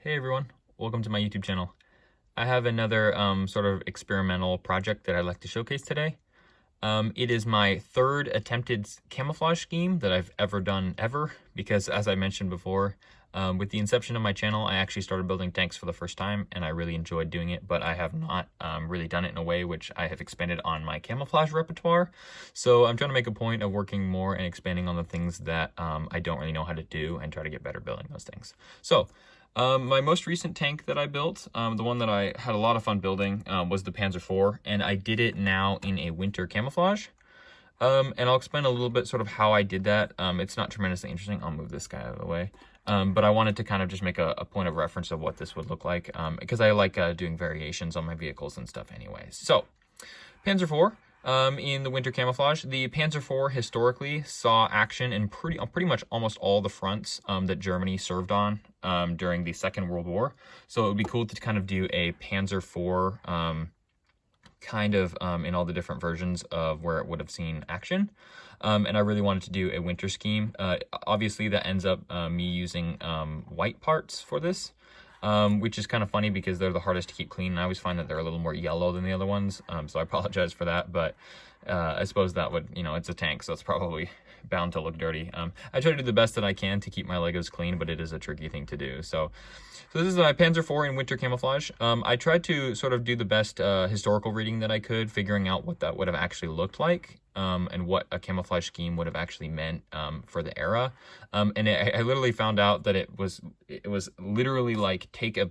Hey everyone, welcome to my YouTube channel. I have another sort of experimental project that I'd like to showcase today. It is my third attempted camouflage scheme that I've ever done because as I mentioned before, with the inception of my channel, I actually started building tanks for the first time and I really enjoyed doing it, but I have not really done it in a way which I have expanded on my camouflage repertoire. So I'm trying to make a point of working more and expanding on the things that I don't really know how to do and try to get better building those things. So my most recent tank that I built, the one that I had a lot of fun building, was the Panzer IV, and I did it now in a winter camouflage. And I'll explain a little bit sort of how I did that. It's not tremendously interesting. I'll move this guy out of the way. But I wanted to kind of just make a point of reference of what this would look like, because I like doing variations on my vehicles and stuff anyways. So, Panzer IV. In the winter camouflage, the Panzer IV historically saw action in pretty much almost all the fronts that Germany served on during the Second World War. So it would be cool to kind of do a Panzer IV in all the different versions of where it would have seen action. And I really wanted to do a winter scheme. Obviously, that ends up me using white parts for this. Which is kind of funny because they're the hardest to keep clean. And I always find that they're a little more yellow than the other ones. So I apologize for that, but I suppose that would, it's a tank, so it's probably bound to look dirty. I try to do the best that I can to keep my Legos clean, but it is a tricky thing to do. So this is my Panzer IV in winter camouflage. I tried to sort of do the best historical reading that I could, figuring out what that would have actually looked like. And what a camouflage scheme would have actually meant for the era. And I literally found out that it was literally like take a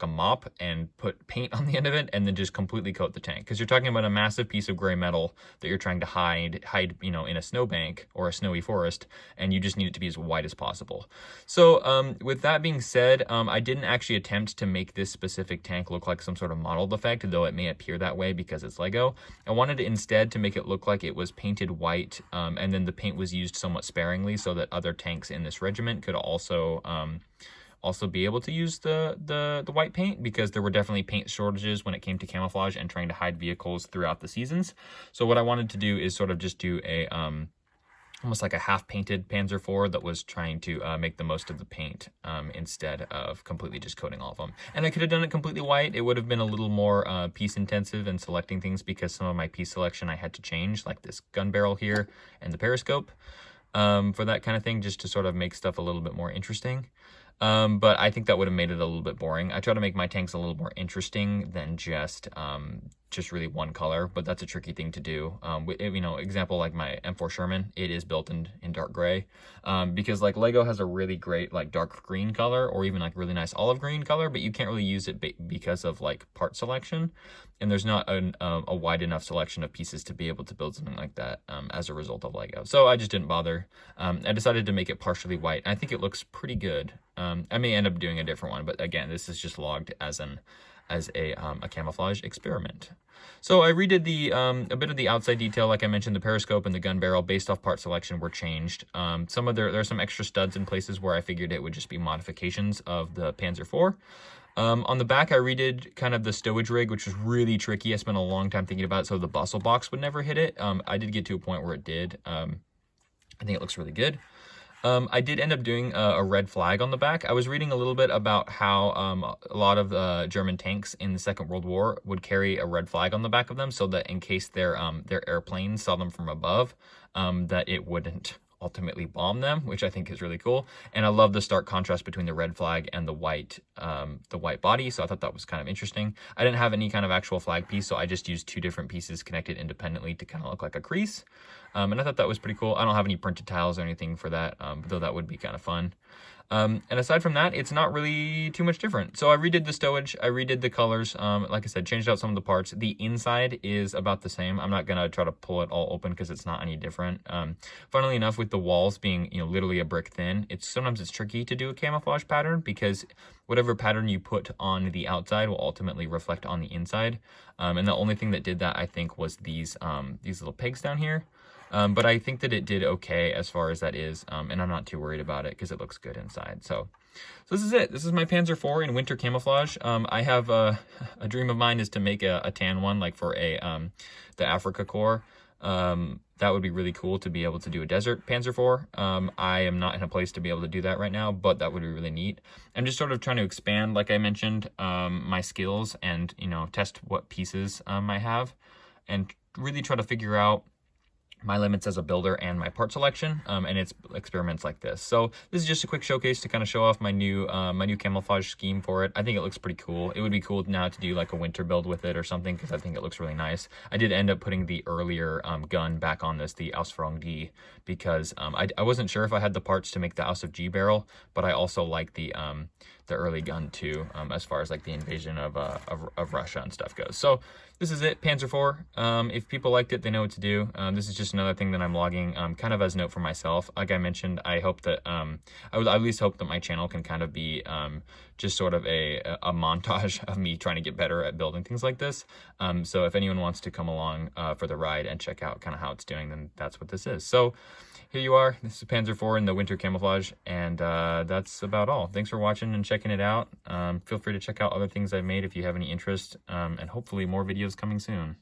mop and put paint on the end of it and then just completely coat the tank. Because you're talking about a massive piece of gray metal that you're trying to hide in a snowbank or a snowy forest, and you just need it to be as white as possible. So with that being said, I didn't actually attempt to make this specific tank look like some sort of modeled effect, though it may appear that way because it's Lego. I wanted instead to make it look like it was painted white, and then the paint was used somewhat sparingly so that other tanks in this regiment could also be able to use the white paint, because there were definitely paint shortages when it came to camouflage and trying to hide vehicles throughout the seasons. So what I wanted to do is sort of just do a almost like a half-painted Panzer IV that was trying to make the most of the paint instead of completely just coating all of them. And I could have done it completely white. It would have been a little more piece-intensive in selecting things, because some of my piece selection I had to change, like this gun barrel here and the periscope, for that kind of thing, just to sort of make stuff a little bit more interesting. But I think that would have made it a little bit boring. I try to make my tanks a little more interesting than just really one color, but that's a tricky thing to do. Example like my M4 Sherman, it is built in dark gray, because like Lego has a really great like dark green color, or even like really nice olive green color, but you can't really use it because of like part selection, and there's not a wide enough selection of pieces to be able to build something like that as a result of Lego. So I just didn't bother. I decided to make it partially white. I think it looks pretty good. I may end up doing a different one, but again, this is just logged as a camouflage experiment. So I redid a bit of the outside detail. Like I mentioned, the periscope and the gun barrel based off part selection were changed. There are some extra studs in places where I figured it would just be modifications of the Panzer IV. On the back, I redid kind of the stowage rig, which was really tricky. I spent a long time thinking about it so the bustle box would never hit it. I did get to a point where it did. I think it looks really good. I did end up doing a red flag on the back. I was reading a little bit about how a lot of German tanks in the Second World War would carry a red flag on the back of them, so that in case their airplanes saw them from above, that it wouldn't ultimately bomb them, which I think is really cool. And I love the stark contrast between the red flag and the white body, so I thought that was kind of interesting. I didn't have any kind of actual flag piece, so I just used two different pieces connected independently to kind of look like a crease. And I thought that was pretty cool. I don't have any printed tiles or anything for that, though that would be kind of fun. And aside from that, it's not really too much different. So I redid the stowage, I redid the colors, like I said, changed out some of the parts. The inside is about the same. I'm not gonna try to pull it all open because it's not any different. Funnily enough, with the walls being literally a brick thin, sometimes it's tricky to do a camouflage pattern, because whatever pattern you put on the outside will ultimately reflect on the inside. And the only thing that did that, I think, was these little pegs down here. But I think that it did okay as far as that is, and I'm not too worried about it because it looks good inside. So this is it. This is my Panzer IV in winter camouflage. I have a dream of mine is to make a tan one, like for the Africa Corps. that would be really cool to be able to do a desert Panzer IV. I am not in a place to be able to do that right now, but that would be really neat. I'm just sort of trying to expand, like I mentioned, my skills and, you know, test what pieces I have, and really try to figure out my limits as a builder and my part selection, and it's experiments like this. So this is just a quick showcase to kind of show off my new camouflage scheme for it. I think it looks pretty cool. It would be cool now to do like a winter build with it or something, because I think it looks really nice. I did end up putting the earlier gun back on this, the Ausführung D, because I wasn't sure if I had the parts to make the Aus of G barrel, but I also like the early gun too, as far as like the invasion of Russia and stuff goes. So this is it, Panzer IV. If people liked it, they know what to do. This is just another thing that I'm logging, kind of as a note for myself. Like I mentioned, I hope that I would at least hope that my channel can kind of be just sort of a montage of me trying to get better at building things like this. So if anyone wants to come along for the ride and check out kind of how it's doing, then that's what this is. So here you are. This is Panzer IV in the winter camouflage, and that's about all. Thanks for watching and checking it out. Feel free to check out other things I've made if you have any interest, and hopefully more videos coming soon.